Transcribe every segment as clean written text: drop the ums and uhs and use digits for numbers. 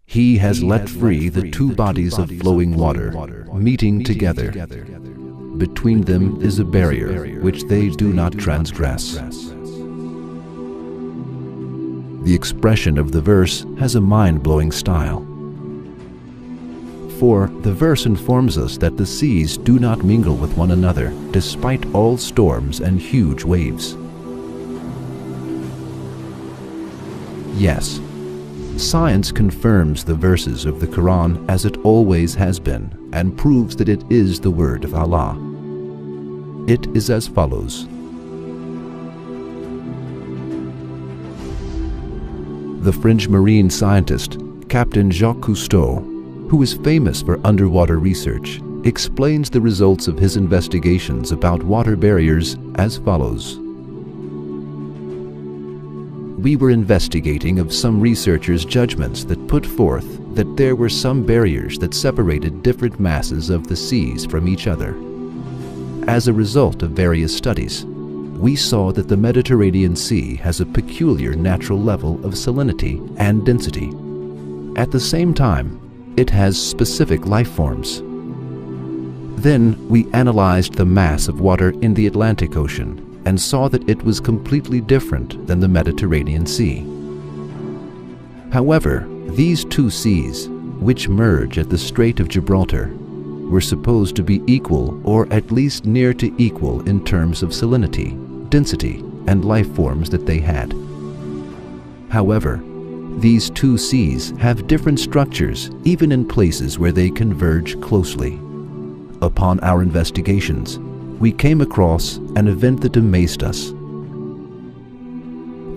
He has let free the two bodies of flowing water, meeting together. Between them is a barrier which they do not transgress. The expression of the verse has a mind-blowing style. For the verse informs us that the seas do not mingle with one another despite all storms and huge waves. Yes, science confirms the verses of the Quran as it always has been and proves that it is the word of Allah. It is as follows. The French marine scientist, Captain Jacques Cousteau, who is famous for underwater research, explains the results of his investigations about water barriers as follows. We were investigating of some researchers' judgments that put forth that there were some barriers that separated different masses of the seas from each other. As a result of various studies, we saw that the Mediterranean Sea has a peculiar natural level of salinity and density. At the same time, it has specific life forms. Then we analyzed the mass of water in the Atlantic Ocean and saw that it was completely different than the Mediterranean Sea. However, these two seas, which merge at the Strait of Gibraltar, were supposed to be equal or at least near to equal in terms of salinity, density, and life forms that they had. However, these two seas have different structures even in places where they converge closely. Upon our investigations, we came across an event that amazed us.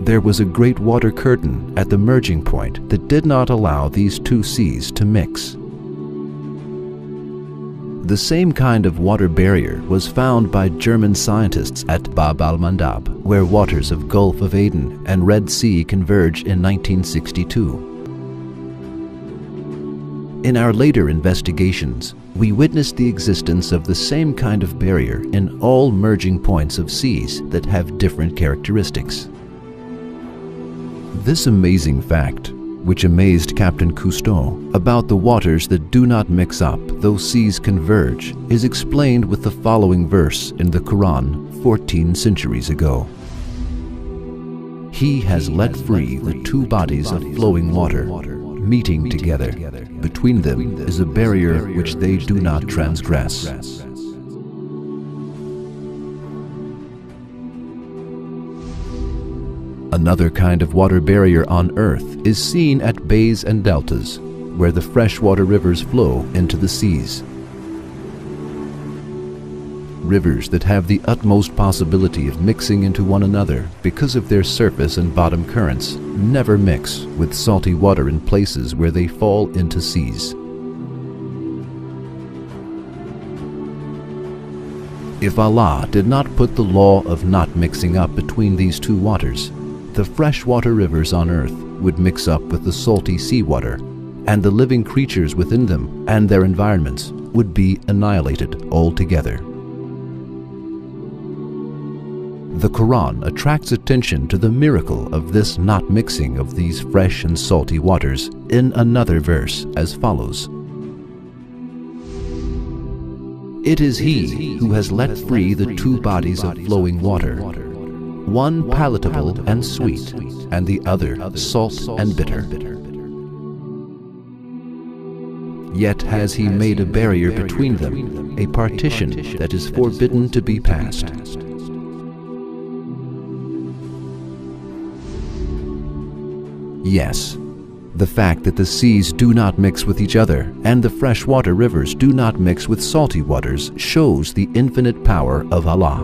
There was a great water curtain at the merging point that did not allow these two seas to mix. The same kind of water barrier was found by German scientists at Bab al-Mandab, where waters of Gulf of Aden and Red Sea converge in 1962. In our later investigations, we witnessed the existence of the same kind of barrier in all merging points of seas that have different characteristics. This amazing fact, which amazed Captain Cousteau about the waters that do not mix up though seas converge, is explained with the following verse in the Quran 14 centuries ago. He has let free the two bodies of flowing water, meeting together. Between them is a barrier which they do not transgress. Another kind of water barrier on Earth is seen at bays and deltas, where the freshwater rivers flow into the seas. Rivers that have the utmost possibility of mixing into one another because of their surface and bottom currents never mix with salty water in places where they fall into seas. If Allah did not put the law of not mixing up between these two waters, the freshwater rivers on Earth would mix up with the salty seawater, and the living creatures within them and their environments would be annihilated altogether. The Quran attracts attention to the miracle of this not mixing of these fresh and salty waters in another verse as follows. It is He who has let free the two bodies of flowing water, one palatable and sweet, and the other salt and bitter. Yet has He made a barrier between them, a partition that is forbidden to be passed. Yes, the fact that the seas do not mix with each other and the freshwater rivers do not mix with salty waters shows the infinite power of Allah.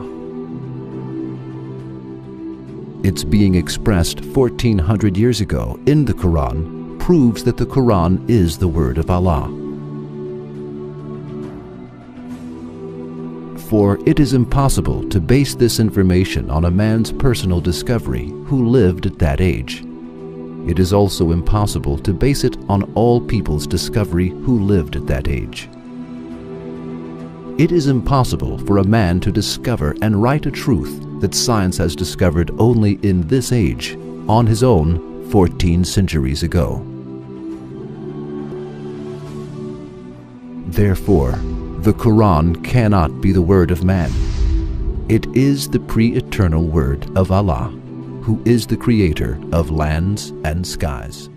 Its being expressed 1400 years ago in the Quran proves that the Quran is the word of Allah. For it is impossible to base this information on a man's personal discovery who lived at that age. It is also impossible to base it on all people's discovery who lived at that age. It is impossible for a man to discover and write a truth that science has discovered only in this age, on his own 14 centuries ago. Therefore, the Quran cannot be the word of man. It is the pre-eternal word of Allah, who is the creator of lands and skies.